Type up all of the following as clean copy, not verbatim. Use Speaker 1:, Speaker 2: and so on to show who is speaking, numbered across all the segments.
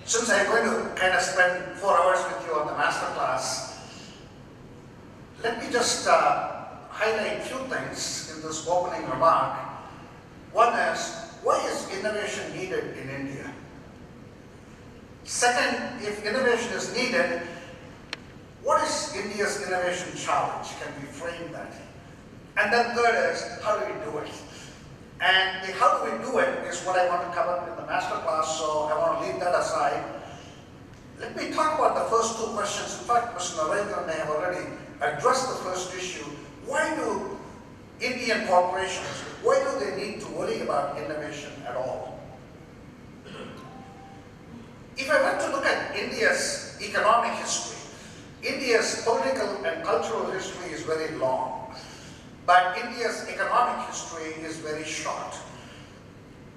Speaker 1: Since I'm going to kind of spend 4 hours with you on the master class, let me just highlight a few things in this opening remark. One is, why is innovation needed in India? Second, if innovation is needed, what is India's innovation challenge? Can we frame that? And then third is, how do we do it? And the how do we do it is what I want to cover in the master class, so I want to leave that aside. Let me talk about the first two questions. In fact, Mr. Narendra and I have already addressed the first issue. Why do Indian corporations, why do they need to worry about innovation at all? If I were to look at India's economic history, India's political and cultural history is very long. But India's economic history is very short.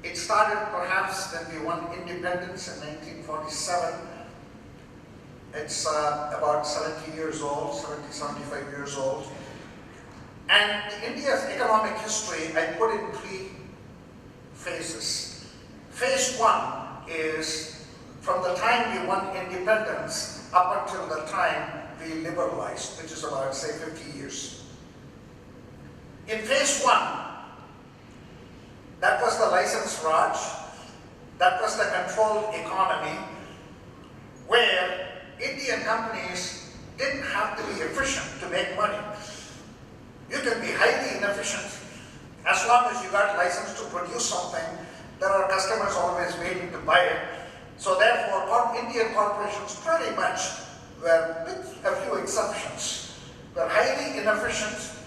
Speaker 1: It started perhaps when we won independence in 1947. It's about 70 years old, 75 years old. And India's economic history, I put in 3 phases. Phase 1 is from the time we won independence up until the time we liberalized, which is about, say, 50 years. In phase 1, that was the license Raj, that was the controlled economy, where Indian companies didn't have to be efficient to make money. You can be highly inefficient. As long as you got license to produce something, there are customers always waiting to buy it. So therefore, Indian corporations pretty much were, with a few exceptions, were highly inefficient,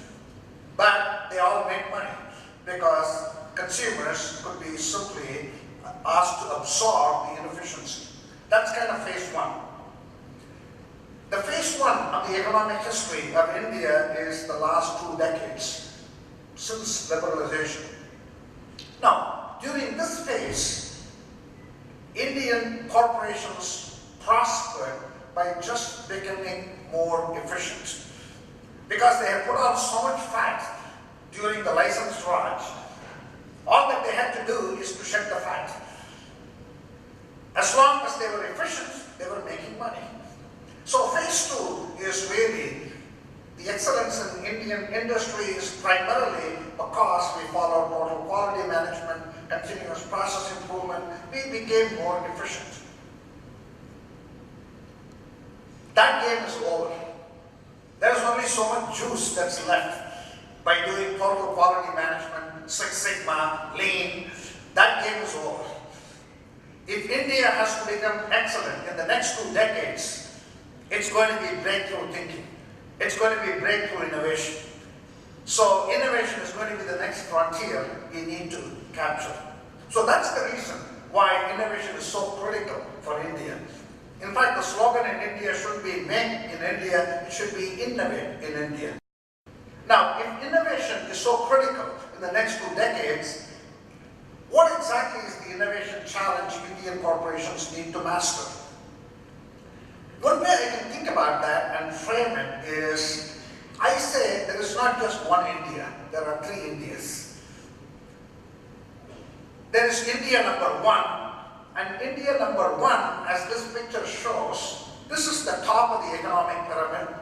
Speaker 1: but they all made money because consumers could be simply asked to absorb the inefficiency. That's kind of phase 1. The phase 1 of the economic history of India is the last 2 decades since liberalization. Now, during this phase, Indian corporations prospered by just becoming more efficient. Because they had put on so much fat during the license Raj, all that they had to do is to shed the fat. As long as they were efficient, they were making money. So phase 2 is really, the excellence in Indian industry is primarily because we followed total quality management, continuous process improvement, we became more efficient. That game is over. There's only so much juice that's left by doing total quality management, Six Sigma, Lean. That game is over. If India has to become excellent in the next 2 decades, it's going to be breakthrough thinking. It's going to be breakthrough innovation. So innovation is going to be the next frontier we need to capture. So that's the reason why innovation is so critical for India. In fact, the slogan in India should be make in India, it should be innovate in India. Now, if innovation is so critical in the next 2 decades, what exactly is the innovation challenge Indian corporations need to master? One way I can think about that and frame it is, I say there is not just one India, there are 3 Indias. There is India number 1, and India number 1, as this picture shows, this is the top of the economic pyramid.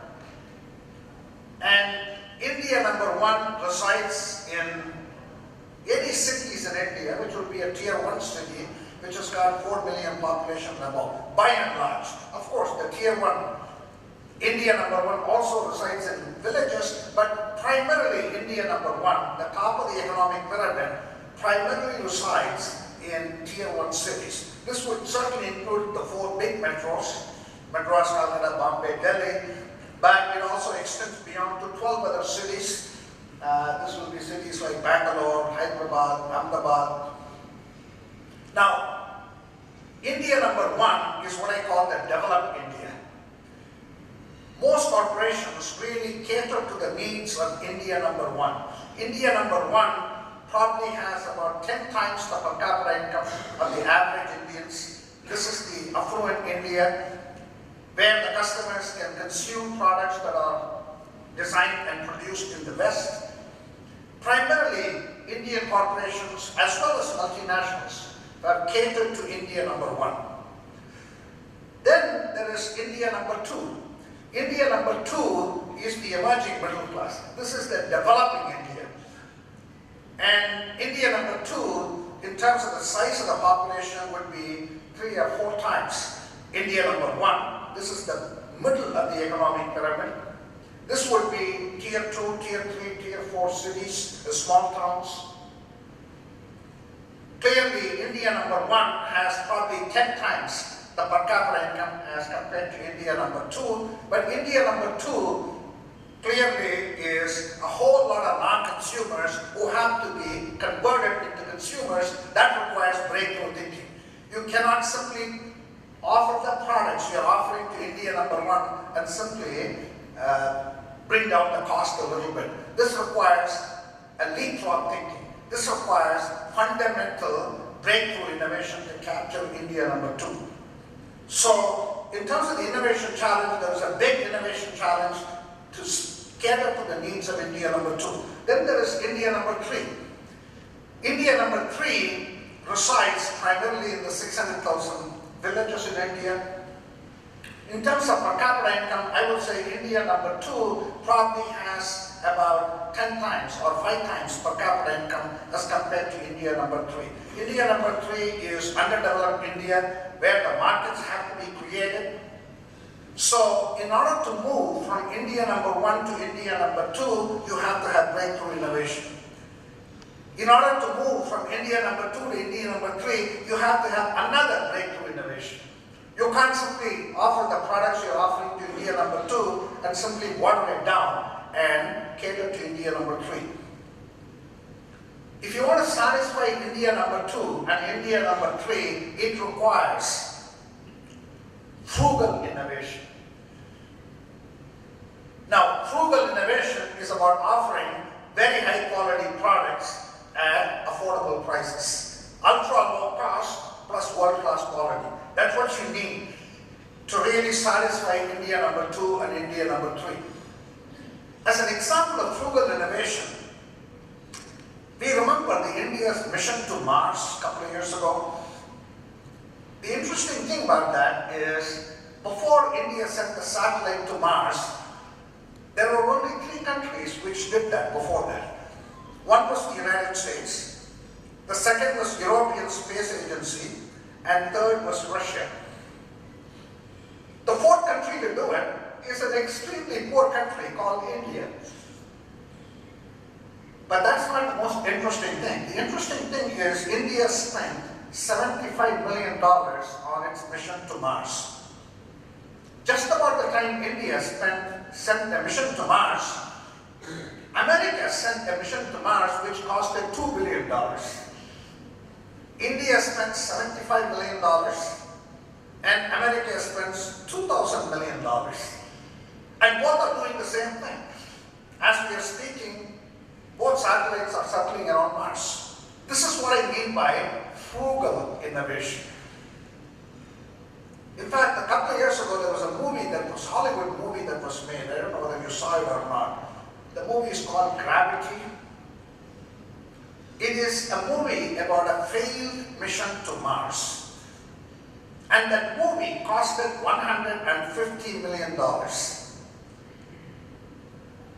Speaker 1: And India number 1 resides in any cities in India, which would be a tier 1 city, which has got 4 million population level, by and large. Of course, the tier 1, India number 1 also resides in villages, but primarily India number 1, the top of the economic pyramid, primarily resides in tier 1 cities. This would certainly include the 4 big metros, Madras, Calcutta, Bombay, Delhi, but it also extends beyond to 12 other cities. This will be cities like Bangalore, Hyderabad, Ahmedabad. Now, India number 1 is what I call the developed India. Most corporations really cater to the needs of India number 1. India number 1 probably has about 10 times the per capita income of the average Indians. This is the affluent India, where the customers can consume products that are designed and produced in the West. Primarily, Indian corporations as well as multinationals have catered to India number 1. is India number 2. India number 2 is the emerging middle class. This is the developing India. And India number 2, in terms of the size of the population, would be 3 or 4 times India number 1. This is the middle of the economic pyramid. This would be tier 2, tier 3, tier 4 cities, the small towns. Clearly, India number 1 has probably 10 times the per capita income as compared to India number 2. But India number 2 clearly is a whole lot of non-consumers who have to be converted into consumers. That requires breakthrough thinking. You cannot simply offer the products you're offering to India number 1 and simply bring down the cost a little bit. This requires a leapfrog thinking. This requires fundamental breakthrough innovation to capture India number 2. So, in terms of the innovation challenge, there is a big innovation challenge to cater to the needs of India number 2. Then there is India number 3. India number 3 resides primarily in the 600,000 villages in India. In terms of per capita income, I would say India number 2 probably has about 10 times or 5 times per capita income as compared to India number 3. India number 3 is underdeveloped India, where the markets have to be created. So, in order to move from India number 1 to India number 2, you have to have breakthrough innovation. In order to move from India number 2 to India number 3, you have to have another breakthrough innovation. You can't simply offer the products you're offering to India number 2 and simply water it down and cater to India number 3. If you want to satisfy India number 2 and India number 3, it requires frugal innovation. Now, frugal innovation is about offering very high quality products at affordable prices. Ultra low cost plus world class quality. That's what you need to really satisfy India number 2 and India number 3. As an example of frugal innovation, we remember the India's mission to Mars a couple of years ago. The interesting thing about that is, before India sent the satellite to Mars, there were only 3 countries which did that before that. One was the United States, the second was European Space Agency, and third was Russia. The 4th country to do it is an extremely poor country called India. But that's not the most interesting thing. The interesting thing is India spent $75 million on its mission to Mars. Just about the time India sent a mission to Mars, America sent a mission to Mars which costed $2 billion. India spent $75 million and America spends $2,000 million. And both are doing the same thing. As we are speaking, both satellites are circling around Mars. This is what I mean by frugal innovation. In fact, a couple of years ago, there was a Hollywood movie that was made. I don't know whether you saw it or not. The movie is called Gravity. It is a movie about a failed mission to Mars. And that movie costed $150 million.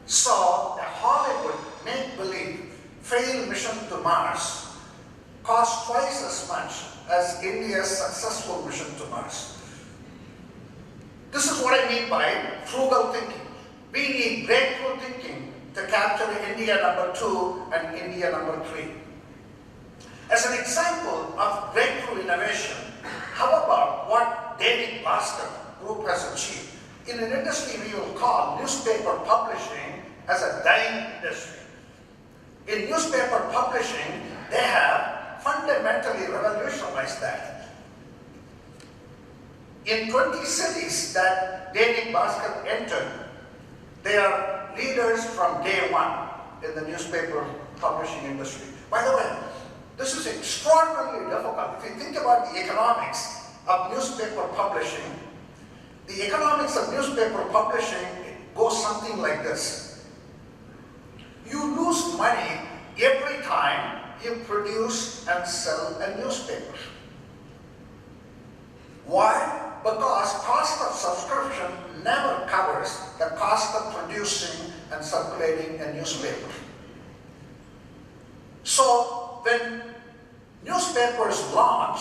Speaker 1: So, a Hollywood make-believe failed mission to Mars cost twice as much as India's successful mission to Mars. This is what I mean by frugal thinking. We need breakthrough thinking to capture India number 2 and India number 3. As an example of breakthrough innovation, how about what David Bhaskar Group has achieved? In an industry we will call newspaper publishing as a dying industry. In newspaper publishing, they have fundamentally revolutionized that. In 20 cities that David Bhaskar entered, they are leaders from day one in the newspaper publishing industry. By the way, this is extraordinarily difficult. If you think about the economics of newspaper publishing, the economics of newspaper publishing goes something like this. You lose money every time you produce and sell a newspaper. Why? because cost of subscription never covers the cost of producing and circulating a newspaper. So when newspapers launch,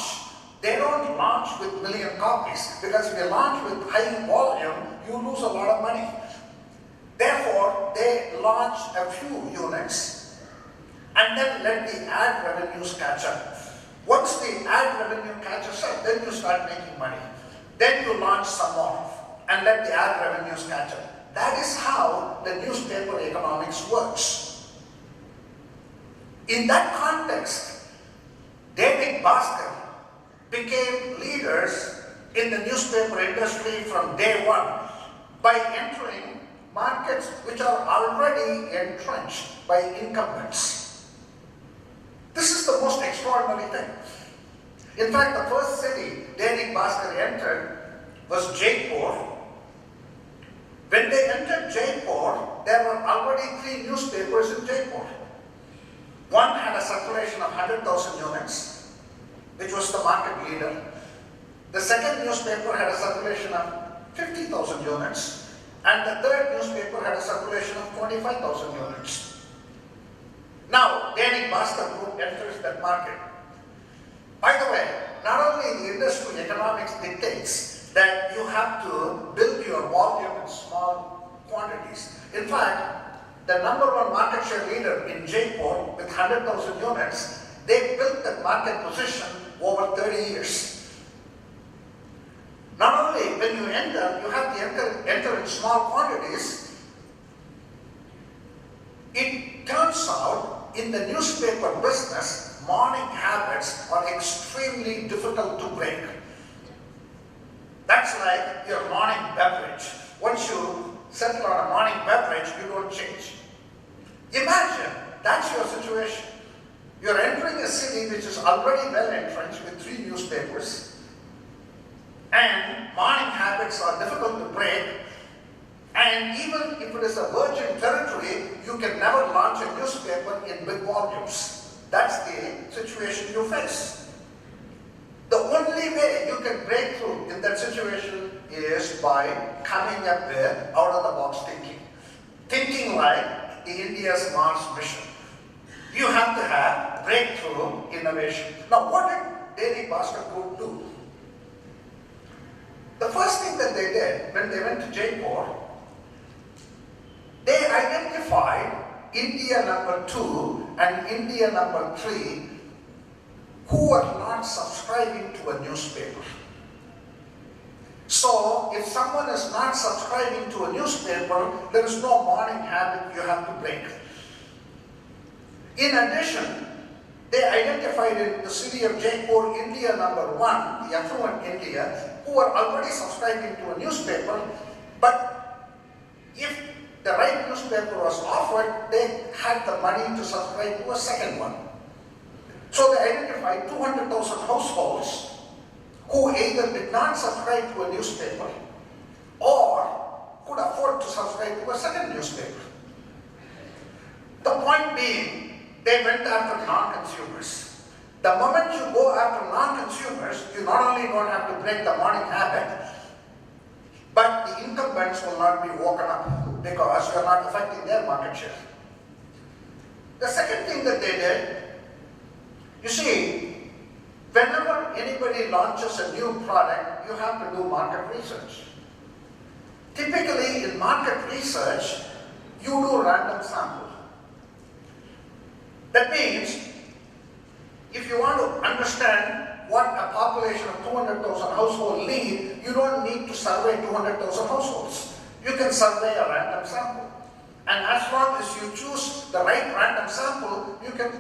Speaker 1: they don't launch with million copies, because if you launch with high volume, you lose a lot of money. Therefore, they launch a few units and then let the ad revenues catch up. Once the ad revenue catches up, then you start making money. Then you launch some more and let the ad revenues catch up. That is how the newspaper economics works. In that context, David Bhaskar became leaders in the newspaper industry from day one by entering markets which are already entrenched by incumbents. This is the most extraordinary thing. In fact, the first city David Bhaskar entered was Jaipur. When they entered Jaipur, there were already 3 newspapers in Jaipur. One had a circulation of 100,000 units, which was the market leader. The second newspaper had a circulation of 50,000 units, and the third newspaper had a circulation of 25,000 units. Now, David Bhaskar Group enters that market. By the way, not only the industry economics dictates that you have to build your volume in small quantities. In fact, the #1 market share leader in Jaipur with 100,000 units, they built that market position over 30 years. Not only when you enter, you have to enter in small quantities. It turns out in the newspaper business, morning habits are extremely difficult to break. That's like your morning beverage. Once you settle on a morning beverage, you don't change. Imagine that's your situation. You're entering a city which is already well entrenched with 3 newspapers, and morning habits are difficult to break, and even if it is a virgin territory, you can never launch a newspaper in big volumes. That's the situation you face. The only way you can break through in that situation is by coming up with out-of-the-box thinking. Thinking like the India's Mars mission. You have to have breakthrough innovation. Now, what did David Bhaskar Group do? The first thing that they did when they went to Jaipur, they identified India #2 and India #3 who are not subscribing to a newspaper. So, if someone is not subscribing to a newspaper, there is no morning habit you have to break. In addition, they identified in the city of Jaipur, India #1, the affluent India, who are already subscribing to a newspaper, but if the right newspaper was offered, they had the money to subscribe to a second one. So they identified 200,000 households who either did not subscribe to a newspaper or could afford to subscribe to a second newspaper. The point being, they went after non-consumers. The moment you go after non-consumers, you not only don't have to break the morning habit, but the incumbents will not be woken up because you are not affecting their market share. The second thing that they did, you see, whenever anybody launches a new product, you have to do market research. Typically, in market research, you do random sample. That means, if you want to understand what a population of 200,000 households need, you don't need to survey 200,000 households. You can survey a random sample. And as long as you choose the right random sample, you can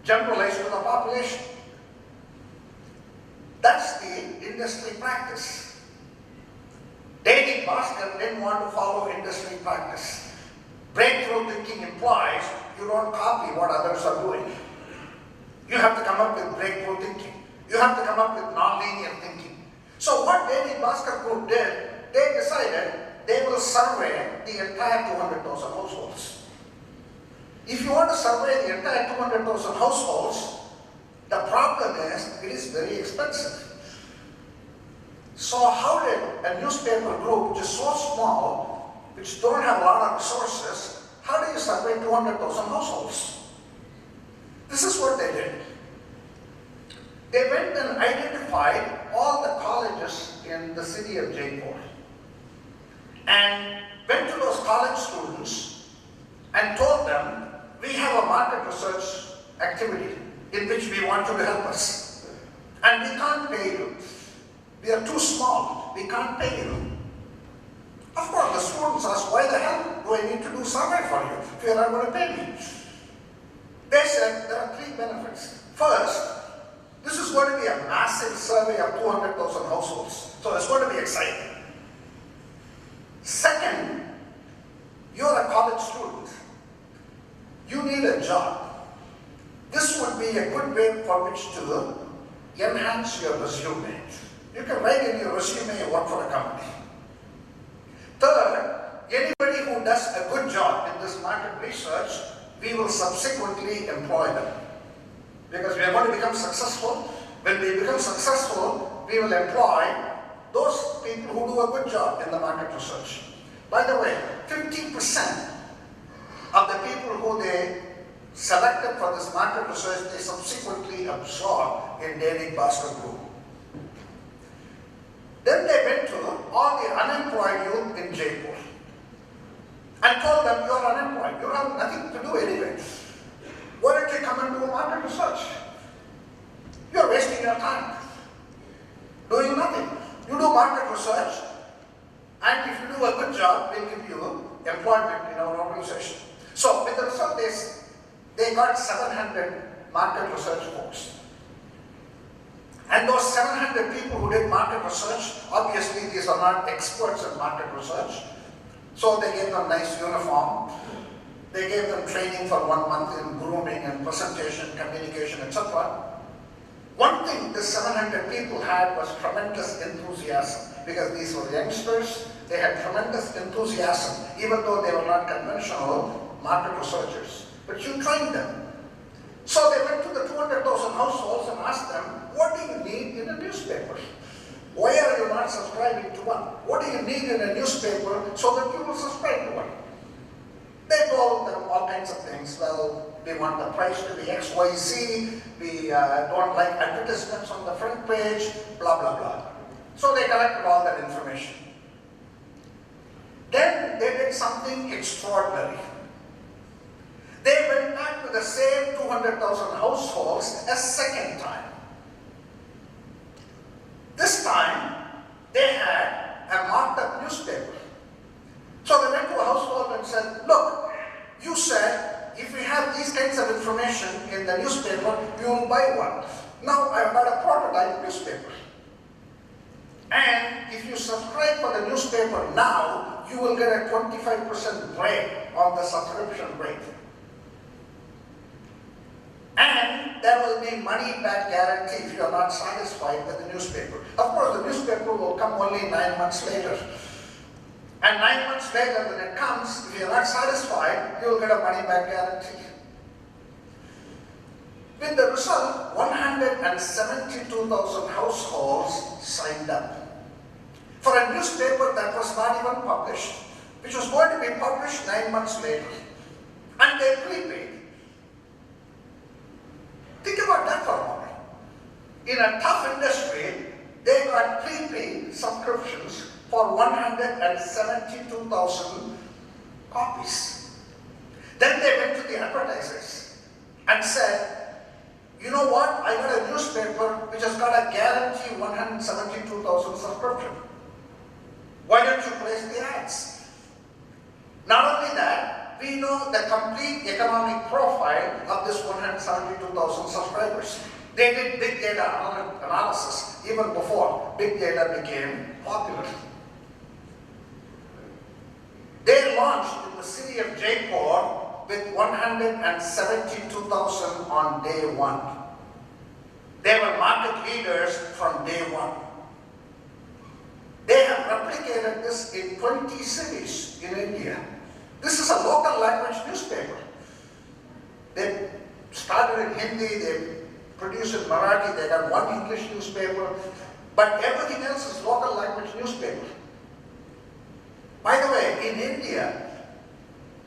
Speaker 1: generalize to the population. That's the industry practice. David Bhaskar didn't want to follow industry practice. Breakthrough thinking implies you don't copy what others are doing. You have to come up with breakthrough thinking. You have to come up with non-linear thinking. So what David Bhaskar Group did, they decided they will survey the entire 200,000 households. If you want to survey the entire 200,000 households, the problem is it is very expensive. So how did a newspaper group, which is so small, which don't have a lot of resources, how do you survey 200,000 households? This is what they did. They went and identified all the colleges in the city of Jaipur and went to those college students and told them, we have a market research activity in which we want you to help us. And we can't pay you. We are too small. We can't pay you. Of course, the students asked, why the hell do I need to do survey for you if you're not going to pay me? They said there are 3 benefits. First, this is going to be a massive survey of 200,000 households. So it's going to be exciting. Second, you're a college student. You need a job. This would be a good way for which to enhance your resume. You can write in your resume you work for a company. Third, anybody who does a good job in this market research, we will subsequently employ them. Because we are going to become successful. When we become successful, we will employ those people who do a good job in the market research. By the way, 50% of the people who they selected for this market research, they subsequently absorbed in Daily Bhaskar Group. Then they went to all the unemployed youth in Jaipur and told them, you're unemployed, you have nothing to do anyway. Why don't you come and do market research? You're wasting your time doing nothing. You do market research, and if you do a good job, we'll give you employment in our organization. So with the result is, they got 700 market research folks. And those 700 people who did market research, obviously these are not experts in market research. So they gave them nice uniform. They gave them training for 1 month in grooming and presentation, communication, etc. One thing the 700 people had was tremendous enthusiasm, because these were youngsters. They had tremendous enthusiasm, even though they were not conventional market researchers. But you trained them. So they went to the 200,000 households and asked them, what do you need in a newspaper? Why are you not subscribing to one? What do you need in a newspaper so that you will subscribe to one? They told them all kinds of things. Well, we want the price to be XYZ, we don't like advertisements on the front page, blah, blah, blah. So they collected all that information. Then they did something extraordinary. They went back to the same 200,000 households a second time. This time, they had a marked up newspaper. So they went to a household and said, look, you said if we have these kinds of information in the newspaper, you will buy one. Now I've got a prototype newspaper. And if you subscribe for the newspaper now, you will get a 25% break on the subscription rate. And there will be money back guarantee if you are not satisfied with the newspaper. Of course, the newspaper will come only 9 months later. And 9 months later, when it comes, if you are not satisfied, you will get a money back guarantee. With the result, 172,000 households signed up for a newspaper that was not even published, which was going to be published 9 months later. And they prepaid. Think about that for a moment. In a tough industry, they got prepaid subscriptions for 172,000 copies. Then they went to the advertisers and said, you know what, I got a newspaper which has got a guaranteed 172,000 subscription. Why don't you place the ads? Not only that, we know the complete economic profile of this 172,000 subscribers. They did big data analysis even before big data became popular. They launched in the city of Jaipur with 172,000 on day one. They were market leaders from day one. They have replicated this in 20 cities in India. This is a local language newspaper. They started in Hindi, they produced in Marathi, they got one English newspaper. but everything else is local language newspaper. By the way, in India,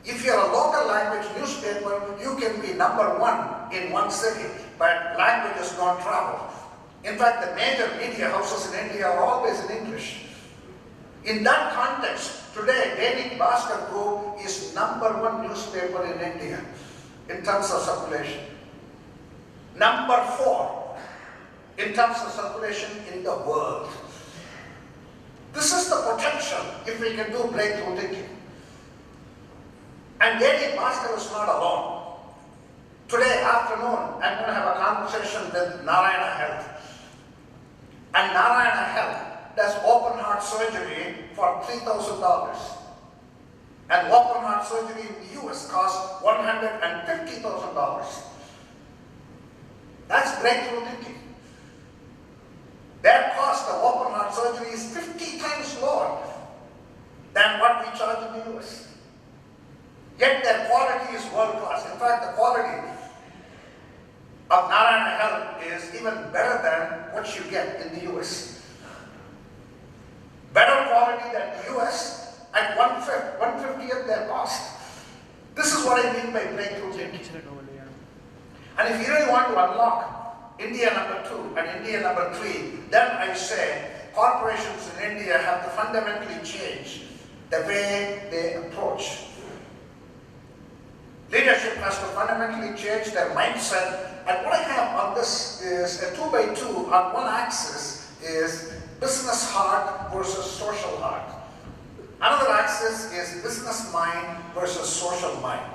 Speaker 1: if you're a local language newspaper, you can be number one in one city, but languages don't travel. In fact, the major media houses in India are always in English. In that context, today, Dainik Bhaskar Group is number one newspaper in India in terms of circulation. Number 4 in terms of circulation in the world. This is the potential if we can do breakthrough thinking. And Dainik Bhaskar is not alone. Today afternoon, I'm going to have a conversation with Narayana Health. And Narayana Health does open heart surgery for $3,000. And open heart surgery in the US costs $150,000. That's breakthrough thinking. Their cost of open heart surgery is 50 times lower than what we charge in the US. Yet their quality is world class. In fact, the quality of Narayana Health is even better than what you get in the US. Better quality than the US at 1/50th their cost. This is what I mean by breakthrough thinking. And if you really want to unlock India number 2 and India number 3, then I say corporations in India have to fundamentally change the way they approach. Leadership has to fundamentally change their mindset. And what I have on this is a 2x2. On one axis is business heart versus social heart. Another axis is business mind versus social mind.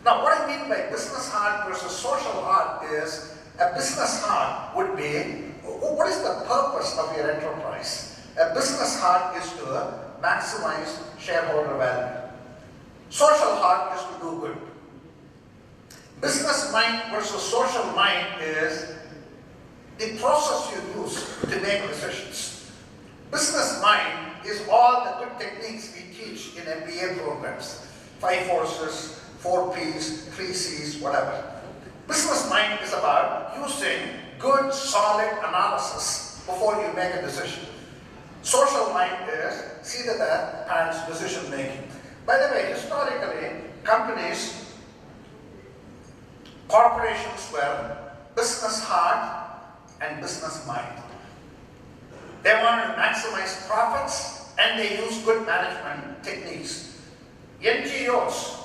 Speaker 1: Now, what I mean by business heart versus social heart is a business heart would be, what is the purpose of your enterprise? A business heart is to maximize shareholder value. Social heart is to do good. Business mind versus social mind is the process you use to make decisions. Business mind is all the good techniques we teach in MBA programs. 5 forces, 4 Ps, 3 Cs, whatever. Business mind is about using good, solid analysis before you make a decision. Social mind is see to that and decision making. By the way, historically, corporations were business heart and business mind. They wanted to maximize profits and they used good management techniques. NGOs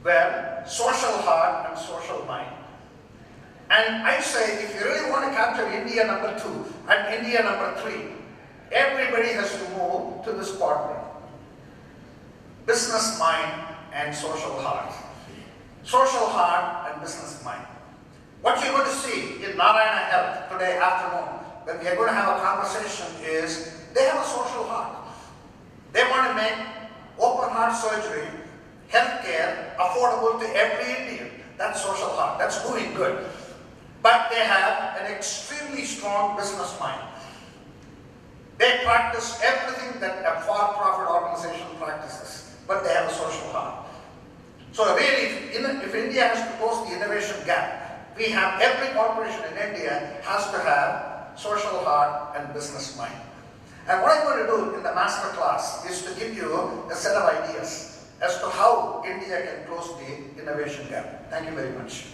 Speaker 1: were social heart and social mind. And I say, if you really want to capture India number 2 and India number 3, everybody has to move to this quadrant. Business mind and social heart. Social heart and business mind. What you're going to see in Narayana Health today afternoon, when we are going to have a conversation, is they have a social heart. They want to make open heart surgery, healthcare affordable to every Indian. That's social heart. That's doing good. But they have an extremely strong business mind. They practice everything that a for-profit organization practices, but they have a social heart. So really, if India has to close the innovation gap, we have every corporation in India has to have social heart and business mind. And what I'm going to do in the master class is to give you a set of ideas as to how India can close the innovation gap. Thank you very much.